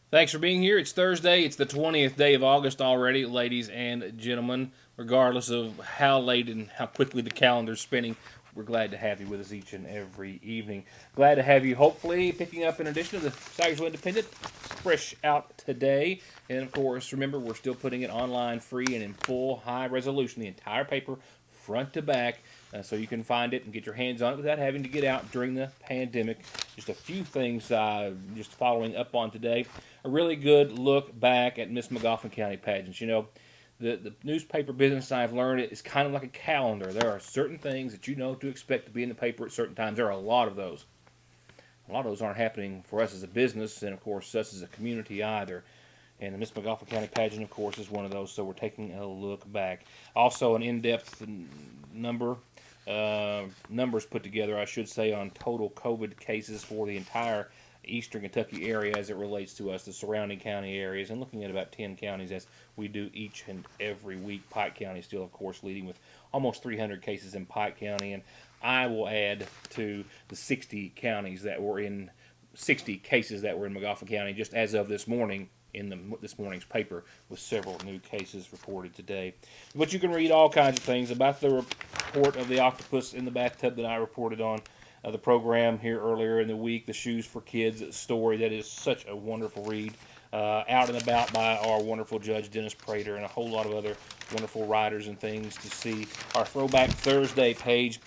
Thanks for being here. It's Thursday. It's the 20th day of August already, ladies and gentlemen. Regardless of how late and how quickly the calendar's spinning, we're glad to have you with us each and every evening. Glad to have you, hopefully, picking up an edition of the Sagersville Independent, fresh out today. And of course, remember, we're still putting it online free and in full high resolution, the entire paper, front to back, so you can find it and get your hands on it without having to get out during the pandemic. Just a few things just following up on today. A really good look back at Miss McGoffin County pageants. The newspaper business, I've learned, it is kind of like a calendar. There are certain things that you know to expect to be in the paper at certain times. There are a lot of those. A lot of those aren't happening for us as a business, and of course us as a community either. And the Miss McGoffin County pageant, of course, is one of those. So we're taking a look back. Also, an in-depth number numbers put together, I should say, on total COVID cases for the entire eastern Kentucky area as it relates to us, the surrounding county areas, and looking at about 10 counties as we do each and every week. Pike County still, of course, leading with almost 300 cases in Pike County, and I will add to the 60 cases that were in McGoffin County just as of this morning in this morning's paper, with several new cases reported today. But you can read all kinds of things about the report of the octopus in the bathtub that I reported on the program here earlier in the week, the Shoes for Kids story. That is such a wonderful read. Out and about by our wonderful judge, Dennis Prater, and a whole lot of other wonderful writers and things to see. Our Throwback Thursday page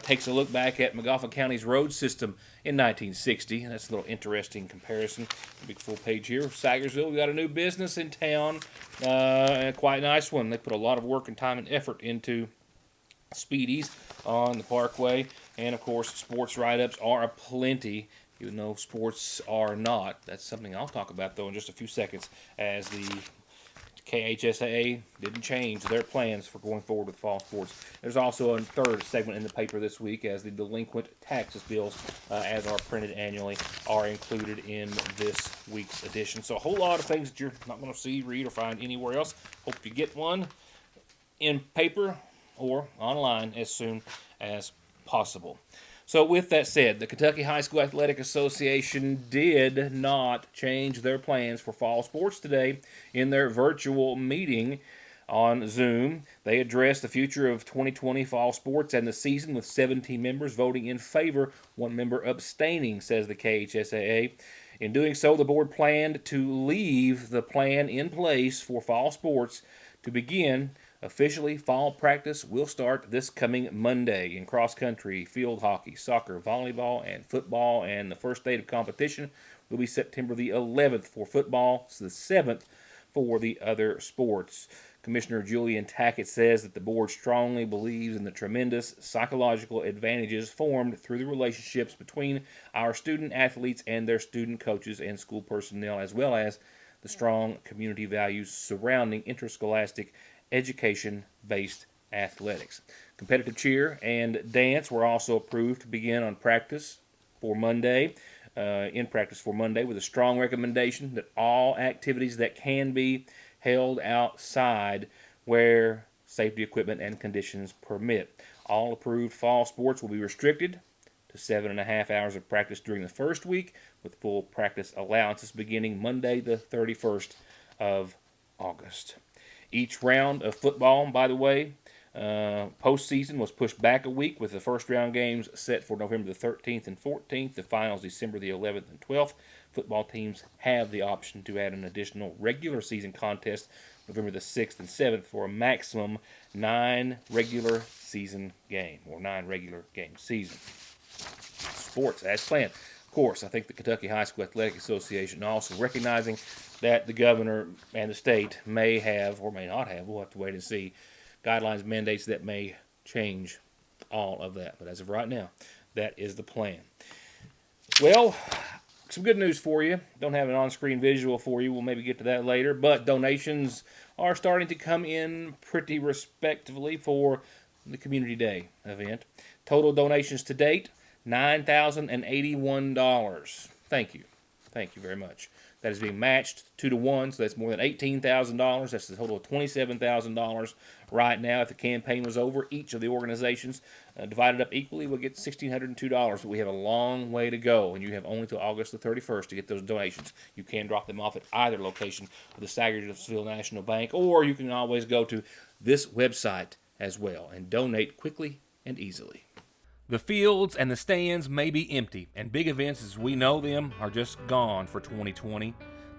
takes a look back at McGoffin County's road system in 1960. That's a little interesting comparison. Big full page here. Sagersville, we got a new business in town, and a quite nice one. They put a lot of work and time and effort into speedies on the parkway, and of course sports write-ups are aplenty, even though sports are not. That's something I'll talk about though in just a few seconds, as the KHSAA didn't change their plans for going forward with fall sports. There's also a third segment in the paper this week, as the delinquent taxes bills, as are printed annually, are included in this week's edition. So a whole lot of things that you're not going to see, read, or find anywhere else. Hope you get one in paper or online as soon as possible. So with that said, the Kentucky High School Athletic Association did not change their plans for fall sports today in their virtual meeting on Zoom. They addressed the future of 2020 fall sports and the season, with 17 members voting in favor, one member abstaining, says the KHSAA. In doing so, the board planned to leave the plan in place for fall sports to begin. Officially, fall practice will start this coming Monday in cross country, field hockey, soccer, volleyball, and football. And the first date of competition will be September the 11th for football, so the 7th for the other sports. Commissioner Julian Tackett says that the board strongly believes in the tremendous psychological advantages formed through the relationships between our student athletes and their student coaches and school personnel, as well as the strong community values surrounding interscholastic education-based athletics. Competitive cheer and dance were also approved to begin on practice for Monday, in practice for Monday, with a strong recommendation that all activities that can be held outside where safety equipment and conditions permit. All approved fall sports will be restricted to 7.5 hours of practice during the first week, with full practice allowances beginning Monday the 31st of August. Each round of football, by the way, postseason was pushed back a week, with the first round games set for November the 13th and 14th, the finals December the 11th and 12th. Football teams have the option to add an additional regular season contest November the 6th and 7th for a maximum 9 regular season game, or 9 regular game season. Sports as planned. Of course, I think the Kentucky High School Athletic Association also recognizing that the governor and the state may have or may not have, we'll have to wait and see, guidelines, mandates that may change all of that. But as of right now, that is the plan. Well, some good news for you. Don't have an on-screen visual for you. We'll maybe get to that later. But donations are starting to come in pretty respectively for the Community Day event. Total donations to date, $9,081. Thank you. Thank you very much. That is being matched 2-1, so that's more than $18,000. That's a total of $27,000 right now. If the campaign was over, each of the organizations divided up equally will get $1,602. But we have a long way to go, and you have only till August the 31st to get those donations. You can drop them off at either location of the Sagersville National Bank, or you can always go to this website as well and donate quickly and easily. The fields and the stands may be empty, and big events as we know them are just gone for 2020,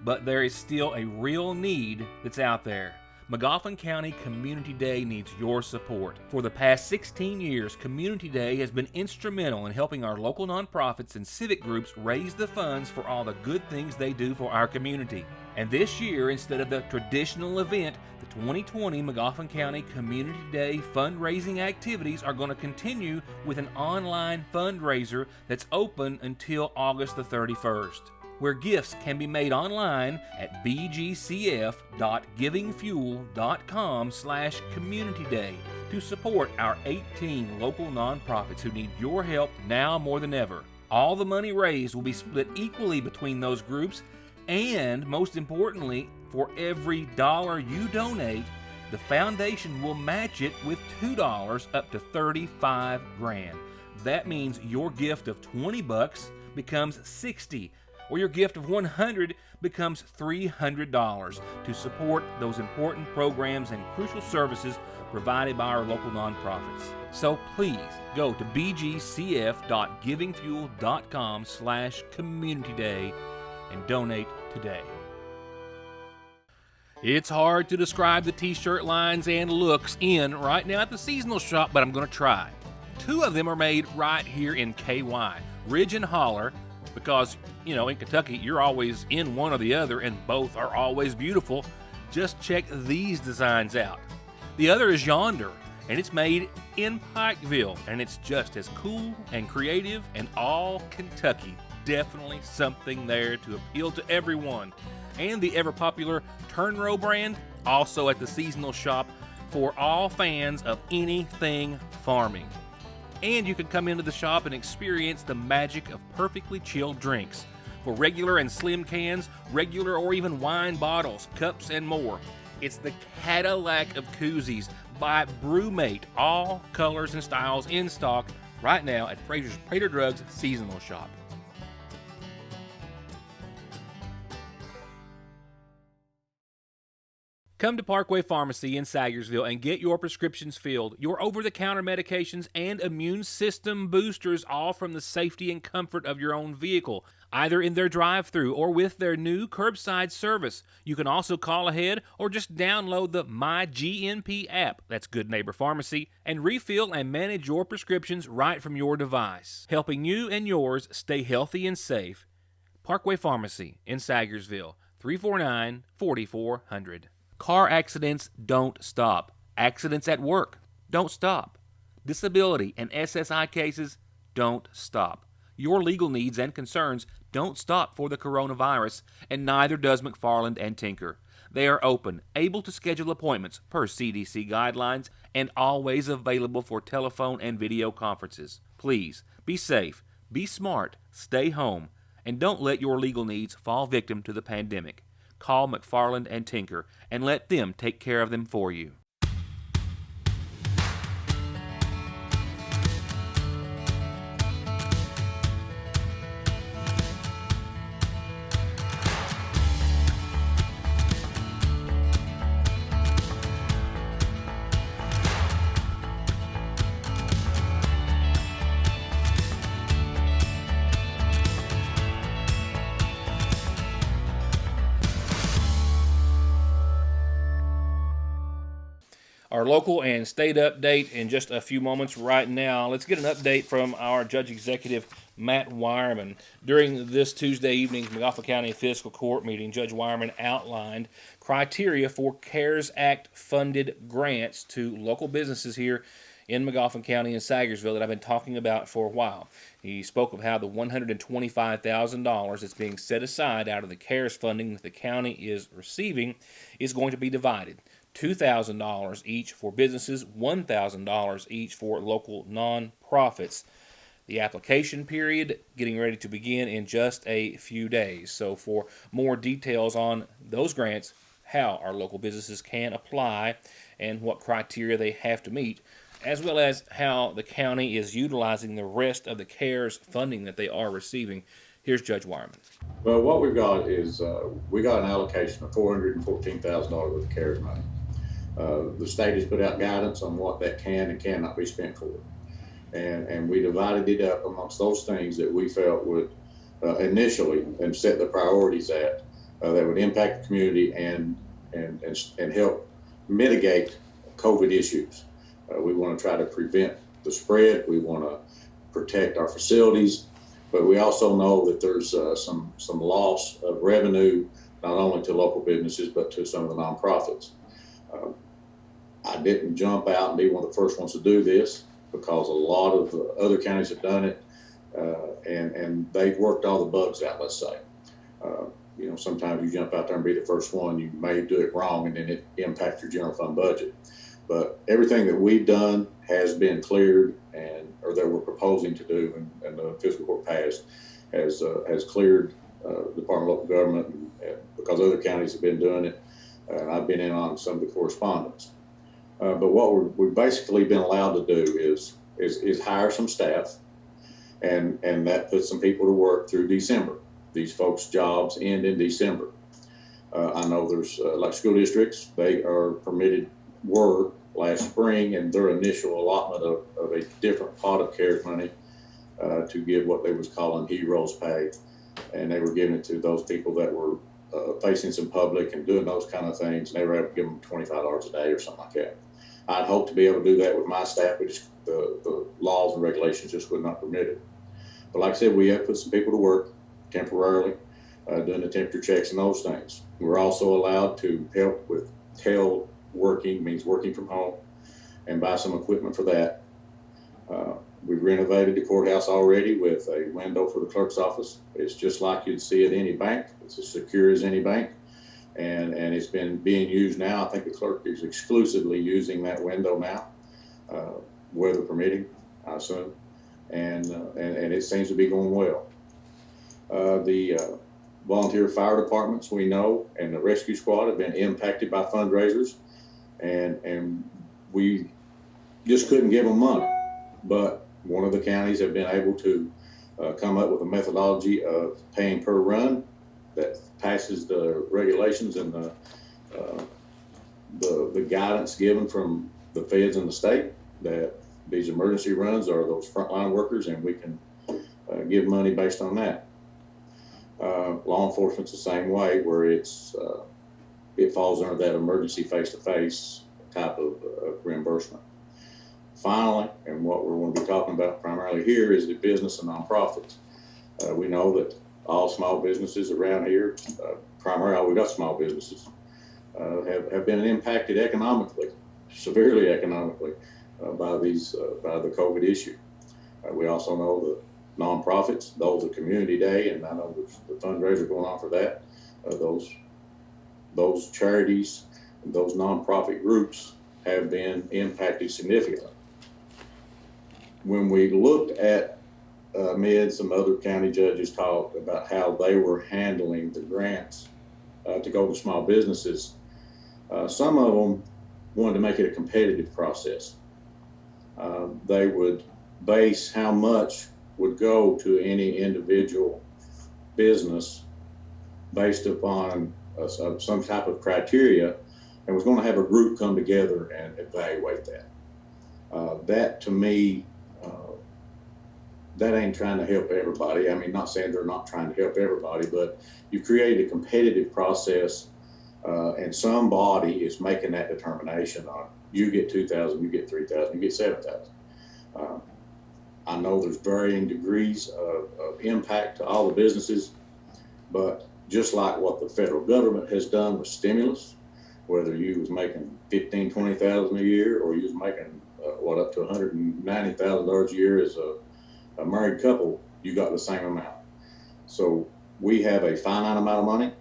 but there is still a real need that's out there. Magoffin County Community Day needs your support. For the past 16 years, Community Day has been instrumental in helping our local nonprofits and civic groups raise the funds for all the good things they do for our community. And this year, instead of the traditional event, the 2020 Magoffin County Community Day fundraising activities are going to continue with an online fundraiser that's open until August the 31st, where gifts can be made online at bgcf.givingfuel.com/communityday to support our 18 local nonprofits who need your help now more than ever. All the money raised will be split equally between those groups, and most importantly, for every dollar you donate, the foundation will match it with $2 up to $35 grand. That means your gift of $20 becomes $60, or your gift of $100 becomes $300 to support those important programs and crucial services provided by our local nonprofits. So please go to bgcf.givingfuel.com/communityday and donate today. It's hard to describe the t-shirt lines and looks in right now at the seasonal shop, but I'm going to try. 2 of them are made right here in KY, Ridge and Holler, because, in Kentucky, you're always in one or the other, and both are always beautiful. Just check these designs out. The other is Yonder, and it's made in Pikeville, and it's just as cool and creative and all Kentucky. Definitely something there to appeal to everyone. And the ever-popular Turn Row brand, also at the seasonal shop for all fans of anything farming. And you can come into the shop and experience the magic of perfectly chilled drinks. For regular and slim cans, regular or even wine bottles, cups, and more. It's the Cadillac of koozies by Brewmate. All colors and styles in stock right now at Fraser's Prater Drugs seasonal shop. Come to Parkway Pharmacy in Sagersville and get your prescriptions filled, your over-the-counter medications, and immune system boosters, all from the safety and comfort of your own vehicle, either in their drive-thru or with their new curbside service. You can also call ahead or just download the MyGNP app, that's Good Neighbor Pharmacy, and refill and manage your prescriptions right from your device, helping you and yours stay healthy and safe. Parkway Pharmacy in Sagersville, 349-4400. Car accidents don't stop. Accidents at work don't stop. Disability and SSI cases don't stop. Your legal needs and concerns don't stop for the coronavirus, and neither does McFarland and Tinker. They are open, able to schedule appointments per CDC guidelines, and always available for telephone and video conferences. Please, be safe, be smart, stay home, and don't let your legal needs fall victim to the pandemic. Call McFarland and Tinker and let them take care of them for you. Our local and state update in just a few moments right now. Let's get an update from our Judge Executive, Matt Wireman. During this Tuesday evening's Magoffin County Fiscal Court meeting, Judge Wireman outlined criteria for CARES Act funded grants to local businesses here in Magoffin County and Sagersville that I've been talking about for a while. He spoke of how the $125,000 that's being set aside out of the CARES funding that the county is receiving is going to be divided. $2,000 each for businesses, $1,000 each for local nonprofits. The application period getting ready to begin in just a few days. So for more details on those grants, how our local businesses can apply, and what criteria they have to meet, as well as how the county is utilizing the rest of the CARES funding that they are receiving, here's Judge Wireman. Well, what we've got is we got an allocation of $414,000 worth of CARES money. The state has put out guidance on what that can and cannot be spent for. And we divided it up amongst those things that we felt would initially and set the priorities at that would impact the community and help mitigate COVID issues. We want to try to prevent the spread. We want to protect our facilities, but we also know that there's some loss of revenue, not only to local businesses, but to some of the nonprofits. I didn't jump out and be one of the first ones to do this because a lot of other counties have done it, and they've worked all the bugs out, let's say. You know, sometimes you jump out there and be the first one, you may do it wrong, and then it impacts your general fund budget. But everything that we've done has been cleared, or that we're proposing to do, and the fiscal court passed, has cleared the Department of Local Government, and because other counties have been doing it, and I've been in on some of the correspondence. But what we've basically been allowed to do is hire some staff, and that puts some people to work through December. These folks' jobs end in December. I know there's like school districts, they are permitted work last spring, and their initial allotment of a different pot of CARES money to give what they was calling heroes pay, and they were giving it to those people that were facing some public and doing those kind of things, and they were able to give them $25 a day or something like that. I'd hope to be able to do that with my staff, but the laws and regulations just would not permit it. But like I said, we have put some people to work temporarily, doing the temperature checks and those things. We're also allowed to help with teleworking, means working from home, and buy some equipment for that. We've renovated the courthouse already with a window for the clerk's office. It's just like you'd see at any bank. It's as secure as any bank. And it's been being used now. I think the clerk is exclusively using that window now, weather permitting, I assume. And it seems to be going well. The volunteer fire departments, we know, and the rescue squad have been impacted by fundraisers, and we just couldn't give them money. But one of the counties have been able to come up with a methodology of paying per run that passes the regulations and the guidance given from the feds and the state that these emergency runs are those frontline workers, and we can give money based on that. Law enforcement's the same way, where it falls under that emergency face-to-face type of reimbursement. Finally, and what we're going to be talking about primarily here, is the business and nonprofits. We know that all small businesses around here, primarily all we got small businesses, have been impacted economically, severely economically, by the COVID issue. We also know the nonprofits, those at Community Day, and I know there's the fundraiser going on for that. Those charities and those nonprofit groups have been impacted significantly. When we looked at me and some other county judges talked about how they were handling the grants to go to small businesses, some of them wanted to make it a competitive process. They would base how much would go to any individual business based upon some type of criteria, and was going to have a group come together and evaluate that. That to me, that ain't trying to help everybody. I mean, not saying they're not trying to help everybody, but you've created a competitive process, and somebody is making that determination on, you get 2,000, you get 3,000, you get 7,000. I know there's varying degrees of impact to all the businesses, but just like what the federal government has done with stimulus, whether you was making 15, 20,000 a year, or you was making up to $190,000 a year as a married couple, you got the same amount. So we have a finite amount of money.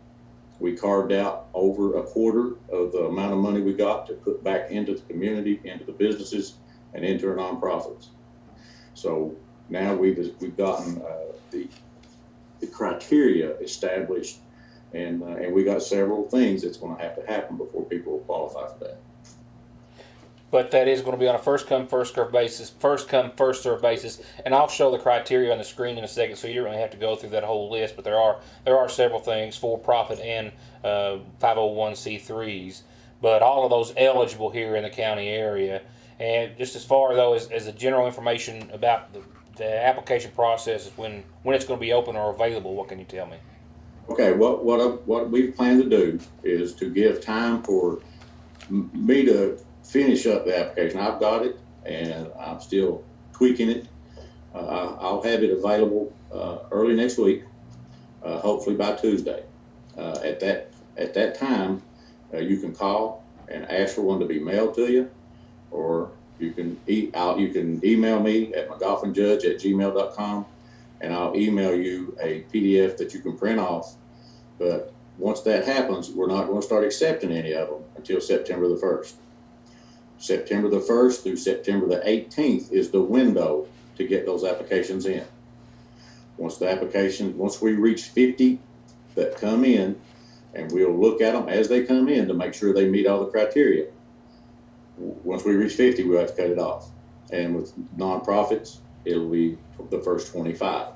We carved out over a quarter of the amount of money we got to put back into the community, into the businesses, and into our nonprofits. So Now we've gotten the criteria established, and we got several things that's going to have to happen before people will qualify for that. But that is going to be on a first come first serve basis, and I'll show the criteria on the screen in a second, so you don't really have to go through that whole list. But there are several things for profit and 501c3s, but all of those eligible here in the county area. And just as far though as the general information about the application process, is when it's going to be open or available, what can you tell me? Okay, what we plan to do is to give time for me to finish up the application. I've got it, and I'm still tweaking it. I'll have it available early next week, hopefully by Tuesday. At that time, you can call and ask for one to be mailed to you, or you can email me at mcgoffinjudge@gmail.com, and I'll email you a PDF that you can print off. But once that happens, we're not going to start accepting any of them until September the 1st. September the 1st through September the 18th is the window to get those applications in. Once we reach 50 that come in, and we'll look at them as they come in to make sure they meet all the criteria. Once we reach 50, we'll have to cut it off. And with nonprofits, it'll be the first 25.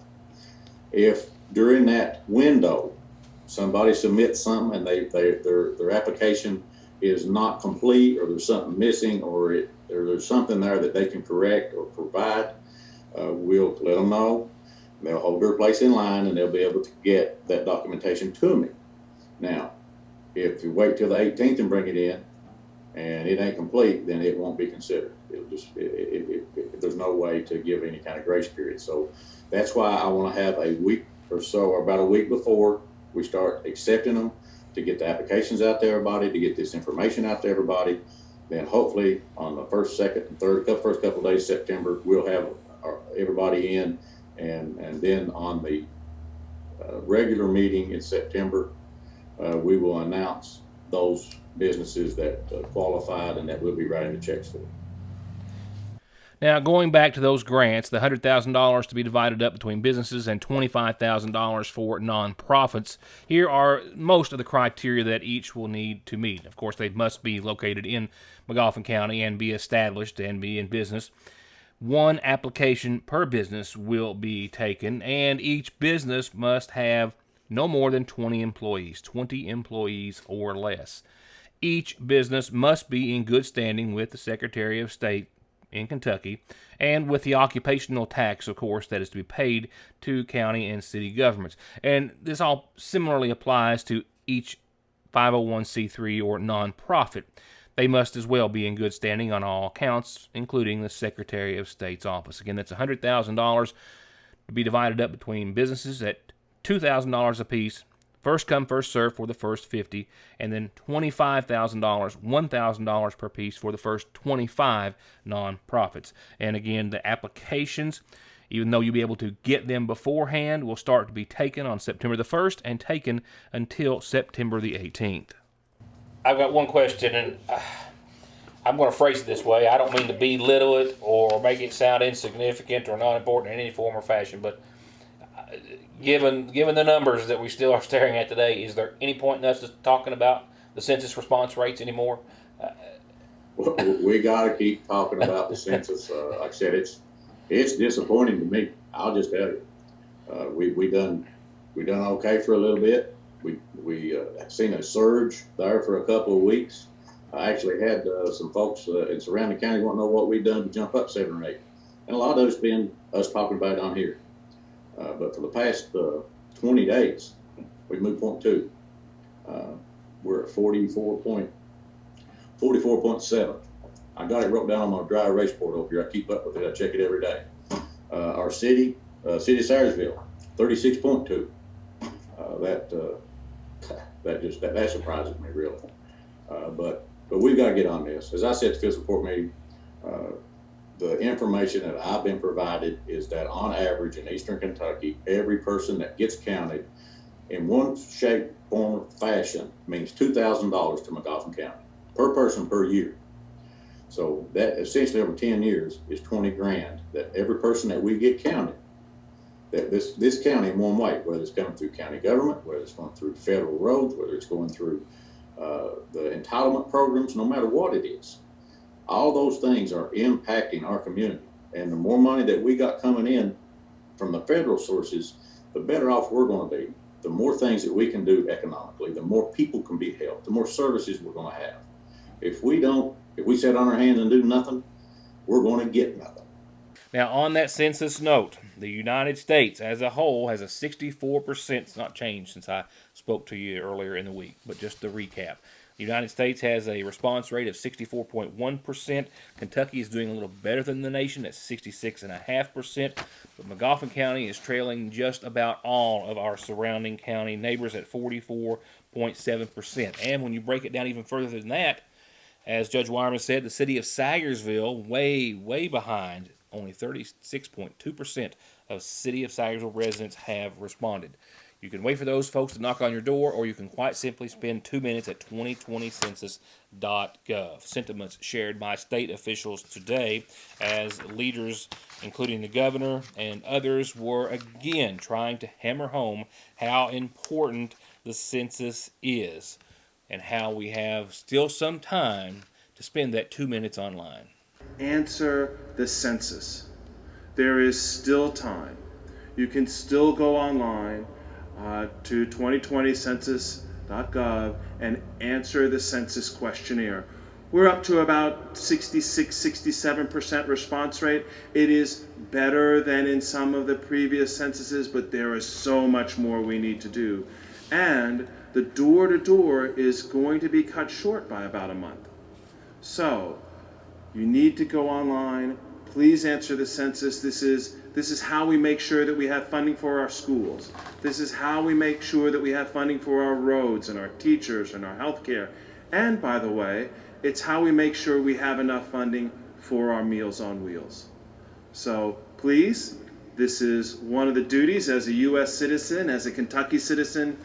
If during that window somebody submits something and their application is not complete, or there's something missing, or there's something there that they can correct or provide, we'll let them know. They'll hold their place in line, and they'll be able to get that documentation to me. Now, if you wait till the 18th and bring it in, and it ain't complete, then it won't be considered. There's no way to give any kind of grace period. So that's why I want to have a week or so, or about a week before we start accepting them, to get the applications out to everybody, to get this information out to everybody. Then hopefully on the first, second, and third, first couple of days of September, we'll have everybody in, and then on the regular meeting in September, we will announce those businesses that qualified and that we'll be writing the checks for. Now, going back to those grants, the $100,000 to be divided up between businesses and $25,000 for nonprofits, here are most of the criteria that each will need to meet. Of course, they must be located in Magoffin County and be established and be in business. One application per business will be taken, and each business must have no more than 20 employees or less. Each business must be in good standing with the Secretary of State in Kentucky, and with the occupational tax, of course, that is to be paid to county and city governments. And this all similarly applies to each 501c3 or nonprofit. They must as well be in good standing on all accounts, including the Secretary of State's office. Again, that's $100,000 to be divided up between businesses at $2,000 apiece, first come, first serve for the first 50, and then $25,000, $1,000 per piece for the first 25 nonprofits. And again, the applications, even though you'll be able to get them beforehand, will start to be taken on September the 1st and taken until September the 18th. I've got one question, and I'm going to phrase it this way. I don't mean to belittle it or make it sound insignificant or not important in any form or fashion, but given the numbers that we still are staring at today, is there any point in us just talking about the census response rates anymore? We got to keep talking about the census. Like I said, it's disappointing to me. I'll just tell you, we done okay for a little bit. We seen a surge there for a couple of weeks. I actually had some folks in surrounding counties want to know what we've done to jump up 7 or 8, and a lot of it's been us talking about it on here. But for the past 20 days, we moved 0.2. We're at 44.7. I got it wrote down on my dry erase board over here. I keep up with it. I check it every day. Our city of Sayersville, 36.2. That surprises me really. But we've got to get on this. As I said at the fiscal court meeting, the information that I've been provided is that on average in Eastern Kentucky, every person that gets counted in one shape, form, or fashion means $2,000 to Magoffin County per person per year. So that essentially over 10 years is 20 grand that every person that we get counted, that this county in one way, whether it's coming through county government, whether it's going through federal roads, whether it's going through the entitlement programs, no matter what it is, all those things are impacting our community. And the more money that we got coming in from the federal sources, the better off we're going to be. The more things that we can do economically, the more people can be helped, the more services we're going to have. If we sit on our hands and do nothing, we're going to get nothing. Now, on that census note, the United States as a whole has a 64%, it's not changed since I spoke to you earlier in the week, but just to recap. The United States has a response rate of 64.1%. Kentucky is doing a little better than the nation at 66.5%. But Magoffin is trailing just about all of our surrounding county neighbors at 44.7%. And when you break it down even further than that, as Judge Wyman said, the city of Sayersville, way behind. Only 36.2% of city of Sayersville residents have responded. You can wait for those folks to knock on your door, or you can quite simply spend 2 minutes at 2020census.gov. Sentiments shared by state officials today as leaders, including the governor and others, were again trying to hammer home how important the census is and how we have still some time to spend that 2 minutes online. Answer the census. There is still time. You can still go online to 2020census.gov and answer the census questionnaire. We're up to about 66-67% response rate. It is better than in some of the previous censuses, but there is so much more we need to do. And the door-to-door is going to be cut short by about a month. So you need to go online. Please answer the census. This is how we make sure that we have funding for our schools. This is how we make sure that we have funding for our roads and our teachers and our health care. And by the way, it's how we make sure we have enough funding for our Meals on Wheels. So please, this is one of the duties as a U.S. citizen, as a Kentucky citizen,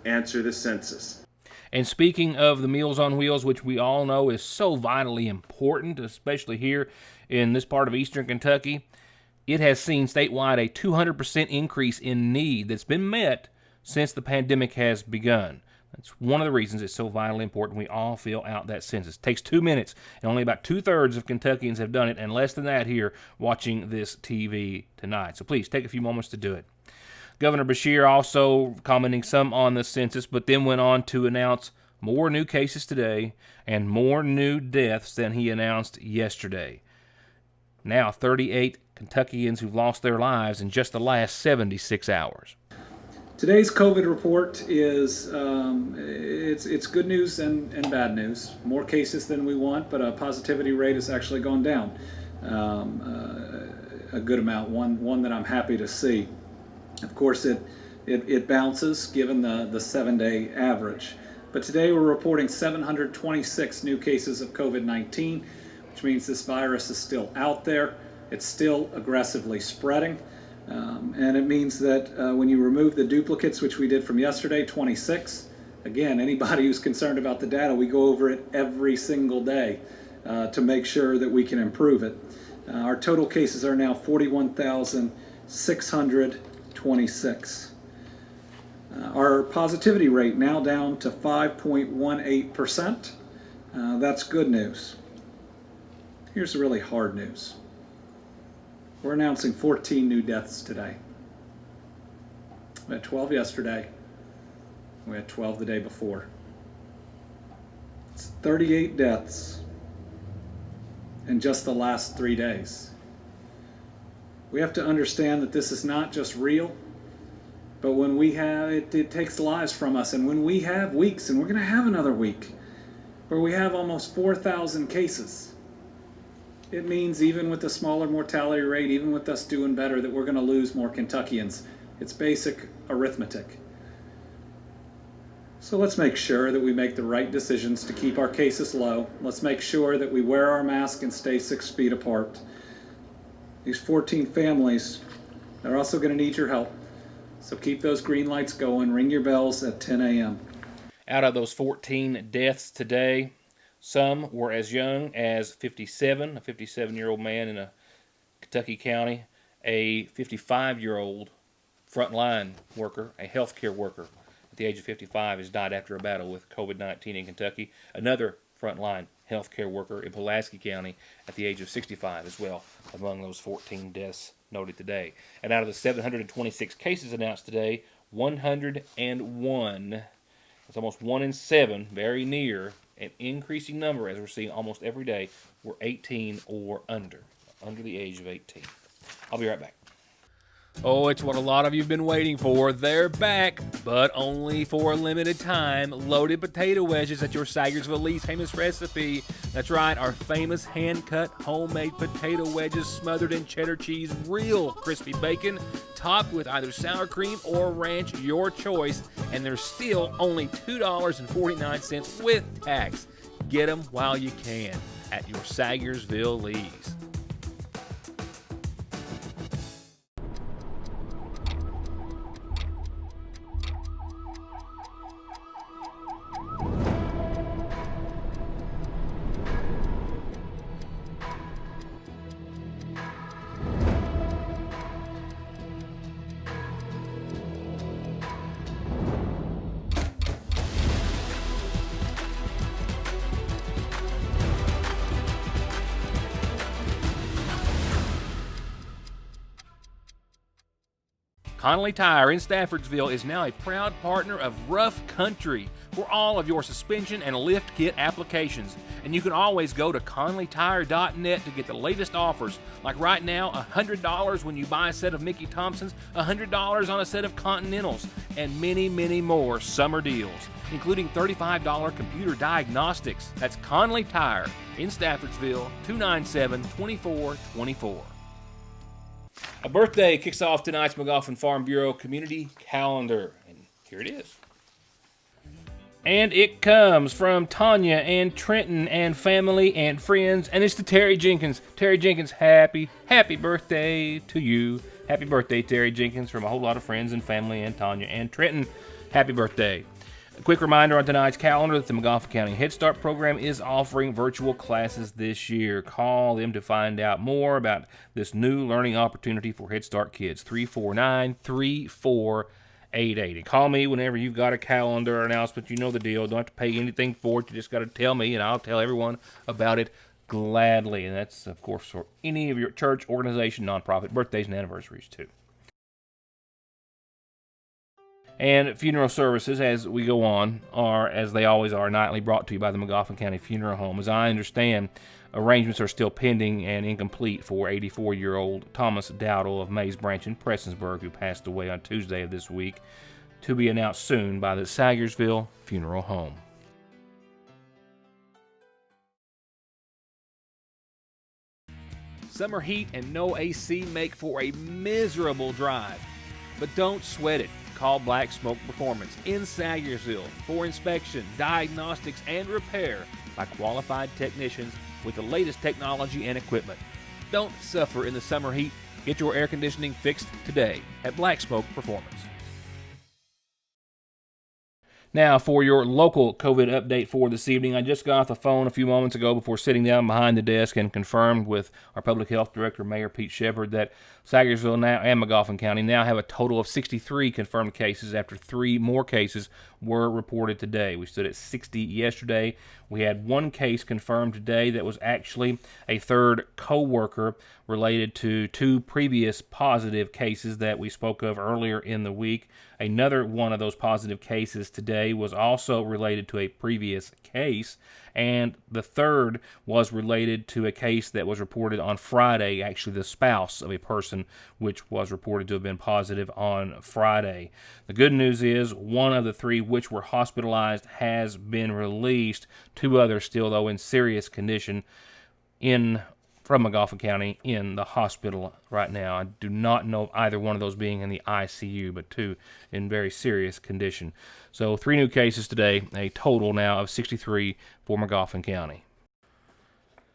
answer the census. And speaking of the Meals on Wheels, which we all know is so vitally important, especially here in this part of eastern Kentucky, it has seen statewide a 200% increase in need that's been met since the pandemic has begun. That's one of the reasons it's so vitally important we all fill out that census. It takes 2 minutes, and only about 2/3 of Kentuckians have done it, and less than that here watching this TV tonight. So please take a few moments to do it. Governor Beshear also commenting some on the census, but then went on to announce more new cases today and more new deaths than he announced yesterday. Now 38 Kentuckians who've lost their lives in just the last 76 hours. Today's COVID report is it's good news and bad news. More cases than we want, but our positivity rate has actually gone down a good amount. One that I'm happy to see. Of course, it bounces given the 7-day average. But today we're reporting 726 new cases of COVID-19, which means this virus is still out there. It's still aggressively spreading. And it means that when you remove the duplicates, which we did from yesterday, 26, again, anybody who's concerned about the data, we go over it every single day to make sure that we can improve it. Our total cases are now 41,626. Our positivity rate now down to 5.18%. That's good news. Here's the really hard news. We're announcing 14 new deaths today. We had 12 yesterday. We had 12 the day before. It's 38 deaths in just the last 3 days. We have to understand that this is not just real, but when we have, it takes lives from us. And when we have weeks, and we're going to have another week, where we have almost 4,000 cases, it means even with the smaller mortality rate, even with us doing better, that we're going to lose more Kentuckians. It's basic arithmetic. So let's make sure that we make the right decisions to keep our cases low. Let's make sure that we wear our mask and stay 6 feet apart. These 14 families are also going to need your help. So keep those green lights going. Ring your bells at 10 a.m. Out of those 14 deaths today, Some were as young as 57, a 57-year-old man in a Kentucky county, a 55-year-old frontline worker, a healthcare worker at the age of 55 has died after a battle with COVID-19 in Kentucky. Another frontline healthcare worker in Pulaski County at the age of 65 as well, among those 14 deaths noted today. And out of the 726 cases announced today, 101, that's almost 1 in 7, very near, an increasing number as we're seeing almost every day, were 18 or under the age of 18. I'll be right back. Oh, it's what a lot of you have been waiting for. They're back, but only for a limited time. Loaded potato wedges at your Sagersville Lee's famous recipe. That's right, our famous hand-cut homemade potato wedges smothered in cheddar cheese, real crispy bacon, topped with either sour cream or ranch, your choice. And they're still only $2.49 with tax. Get them while you can at your Sagersville Lee's. Connolly Tire in Staffordsville is now a proud partner of Rough Country for all of your suspension and lift kit applications. And you can always go to ConnollyTire.net to get the latest offers. Like right now, $100 when you buy a set of Mickey Thompsons, $100 on a set of Continentals, and many, many more summer deals, including $35 computer diagnostics. That's Connolly Tire in Staffordsville, 297-2424. A birthday kicks off tonight's McGoffin Farm Bureau community calendar, and here it is. And it comes from Tanya and Trenton and family and friends, and it's to Terry Jenkins. Terry Jenkins, happy birthday to you. Happy birthday, Terry Jenkins, from a whole lot of friends and family and Tanya and Trenton. Happy birthday. A quick reminder on tonight's calendar that the McGoffin County Head Start program is offering virtual classes this year. Call them to find out more about this new learning opportunity for Head Start kids. 349-3488. And call me whenever you've got a calendar announcement. You know the deal. Don't have to pay anything for it. You just got to tell me, and I'll tell everyone about it gladly. And that's, of course, for any of your church, organization, nonprofit birthdays and anniversaries, too. And funeral services, as we go on, are, as they always are, nightly brought to you by the McGoffin County Funeral Home. As I understand, arrangements are still pending and incomplete for 84-year-old Thomas Dowdle of Mays Branch in Prestonsburg, who passed away on Tuesday of this week, to be announced soon by the Sagersville Funeral Home. Summer heat and no AC make for a miserable drive, but don't sweat it. Call Black Smoke Performance in Sagersville for inspection, diagnostics, and repair by qualified technicians with the latest technology and equipment. Don't suffer in the summer heat. Get your air conditioning fixed today at Black Smoke Performance. Now, for your local COVID update for this evening, I just got off the phone a few moments ago before sitting down behind the desk and confirmed with our Public Health Director, Mayor Pete Shepard, that Sagersville now and McGoffin County now have a total of 63 confirmed cases after 3 more cases were reported today. We stood at 60 yesterday. We had 1 case confirmed today that was actually a third co-worker related to 2 previous positive cases that we spoke of earlier in the week. Another one of those positive cases today was also related to a previous case, and the third was related to a case that was reported on Friday, actually the spouse of a person which was reported to have been positive on Friday. The good news is 1 of the 3 which were hospitalized has been released. 2 others still, though, in serious condition from McGoffin County in the hospital right now. I do not know either one of those being in the ICU, but 2 in very serious condition. So 3 new cases today, a total now of 63 for McGoffin County.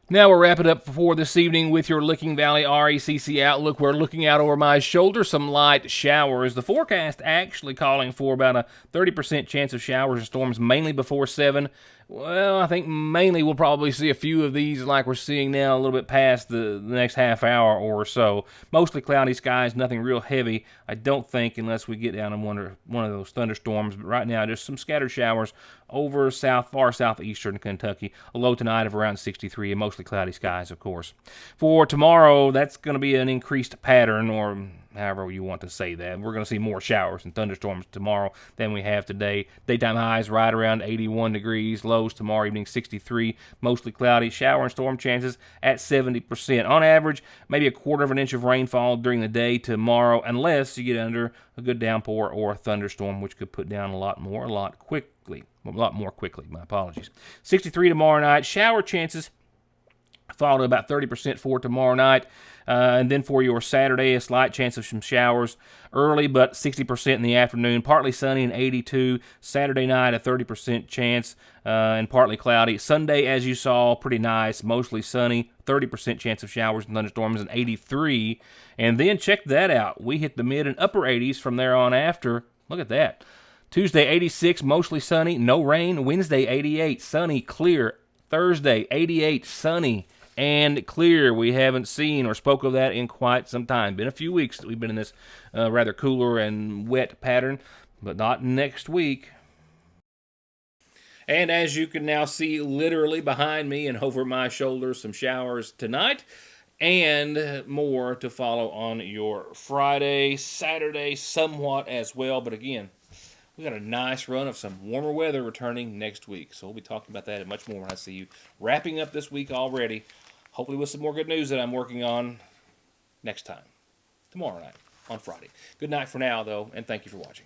Now we'll wrap it up for this evening with your Licking Valley RECC outlook. We're looking out over my shoulder, some light showers. The forecast actually calling for about a 30% chance of showers and storms, mainly before 7. Well, I think mainly we'll probably see a few of these like we're seeing now a little bit past the next half hour or so. Mostly cloudy skies, nothing real heavy, I don't think, unless we get down in one of those thunderstorms. But right now, just some scattered showers over far southeastern Kentucky. A low tonight of around 63 and mostly cloudy skies, of course. For tomorrow, that's going to be an increased pattern, or however you want to say that. We're going to see more showers and thunderstorms tomorrow than we have today. Daytime highs right around 81 degrees. Lows tomorrow evening 63. Mostly cloudy. Shower and storm chances at 70%. On average, maybe a quarter of an inch of rainfall during the day tomorrow, unless you get under a good downpour or a thunderstorm, which could put down a lot more quickly. My apologies. 63 tomorrow night. Shower chances fall to about 30% for tomorrow night. And then for your Saturday, a slight chance of some showers early, but 60% in the afternoon. Partly sunny and 82. Saturday night, a 30% chance and partly cloudy. Sunday, as you saw, pretty nice, mostly sunny. 30% chance of showers and thunderstorms and 83. And then check that out. We hit the mid and upper 80s from there on after. Look at that. Tuesday, 86, mostly sunny, no rain. Wednesday, 88, sunny, clear. Thursday, 88, sunny and clear. We haven't seen or spoke of that in quite some time. Been a few weeks that we've been in this rather cooler and wet pattern, but not next week. And as you can now see literally behind me and over my shoulders, some showers tonight and more to follow on your Friday, Saturday somewhat as well. But again, we got a nice run of some warmer weather returning next week. So we'll be talking about that and much more when I see you wrapping up this week already. Hopefully with some more good news that I'm working on next time. Tomorrow night on Friday. Good night for now, though, and thank you for watching.